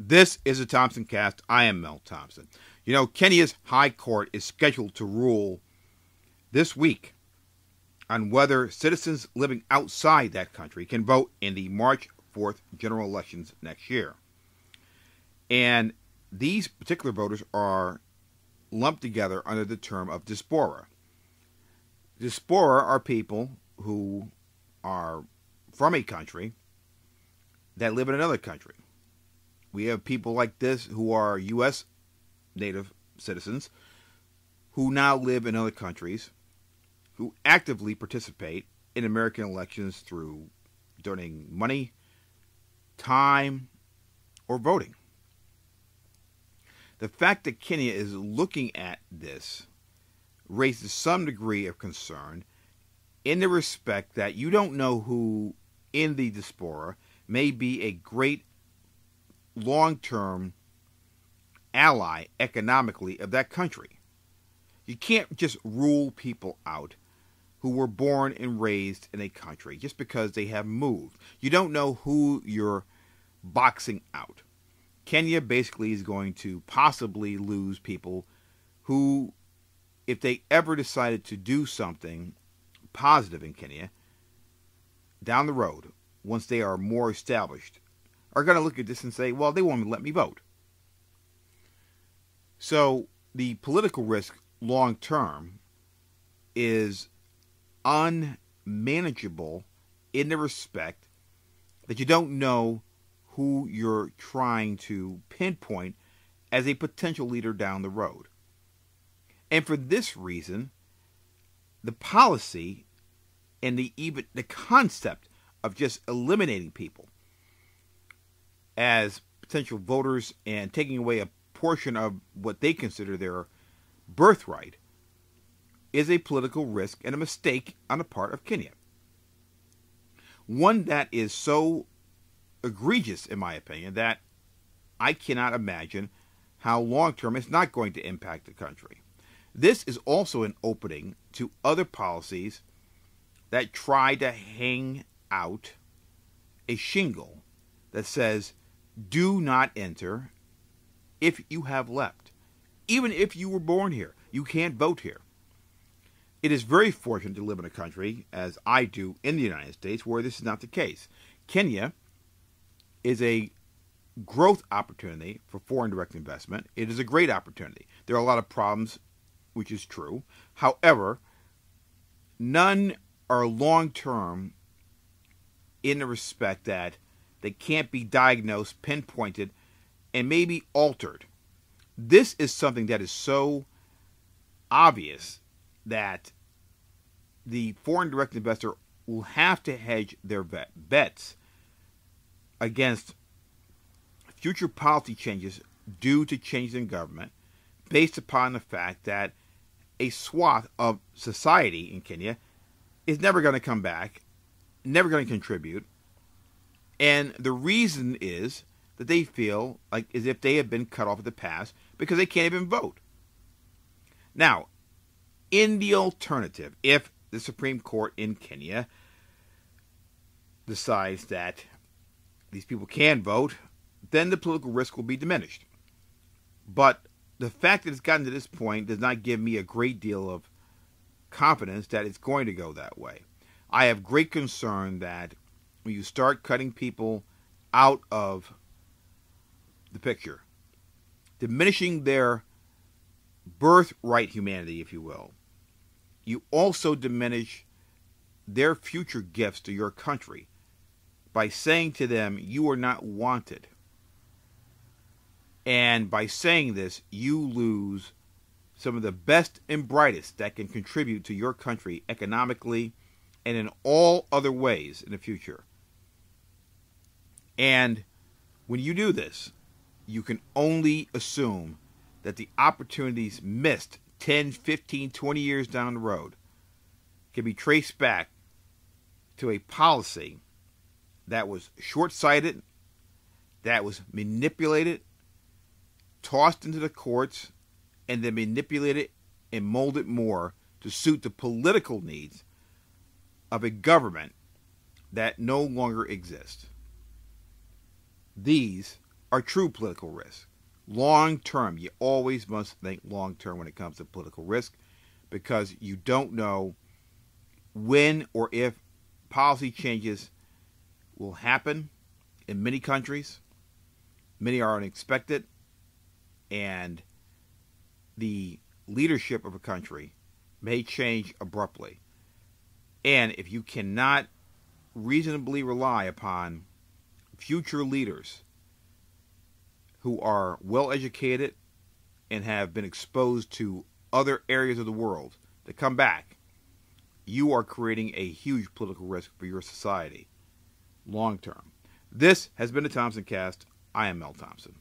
This is a Thompson Cast. I am Mel Thompson. You know, Kenya's High Court is scheduled to rule this week on whether citizens living outside that country can vote in the March 4th general elections next year. And these particular voters are lumped together under the term of diaspora. Diaspora are people who are from a country that live in another country. We have people like this who are U.S. native citizens who now live in other countries, who actively participate in American elections through donating money, time, or voting. The fact that Kenya is looking at this raises some degree of concern in the respect that you don't know who in the diaspora may be a great long-term ally economically of that country. You can't just rule people out who were born and raised in a country just because they have moved. You don't know who you're boxing out. Kenya basically is going to possibly lose people who, if they ever decided to do something positive in Kenya, down the road, once they are more established, are going to look at this and say, well, they won't let me vote. So the political risk long term is unmanageable in the respect that you don't know who you're trying to pinpoint as a potential leader down the road. And for this reason, the policy and the concept of just eliminating people as potential voters and taking away a portion of what they consider their birthright is a political risk and a mistake on the part of Kenya. One that is so egregious, in my opinion, that I cannot imagine how long-term it's not going to impact the country. This is also an opening to other policies that try to hang out a shingle that says, do not enter if you have left. Even if you were born here, you can't vote here. It is very fortunate to live in a country, as I do in the United States, where this is not the case. Kenya is a growth opportunity for foreign direct investment. It is a great opportunity. There are a lot of problems, which is true. However, none are long-term in the respect that they can't be diagnosed, pinpointed, and maybe altered. This is something that is so obvious that the foreign direct investor will have to hedge their bets against future policy changes due to changes in government based upon the fact that a swath of society in Kenya is never going to come back, never going to contribute. And the reason is that they feel like as if they have been cut off of the past because they can't even vote. Now, in the alternative, if the Supreme Court in Kenya decides that these people can vote, then the political risk will be diminished. But the fact that it's gotten to this point does not give me a great deal of confidence that it's going to go that way. I have great concern that when you start cutting people out of the picture, diminishing their birthright humanity, if you will, you also diminish their future gifts to your country by saying to them, you are not wanted. And by saying this, you lose some of the best and brightest that can contribute to your country economically and in all other ways in the future. And when you do this, you can only assume that the opportunities missed 10, 15, 20 years down the road can be traced back to a policy that was short-sighted, that was manipulated, tossed into the courts, and then manipulated and molded more to suit the political needs of a government that no longer exists. These are true political risks. Long term, you always must think long term when it comes to political risk, because you don't know when or if policy changes will happen in many countries. Many are unexpected, and the leadership of a country may change abruptly. And if you cannot reasonably rely upon future leaders who are well educated and have been exposed to other areas of the world to come back, you are creating a huge political risk for your society long term. This has been the Thompson Cast. I am Mel Thompson.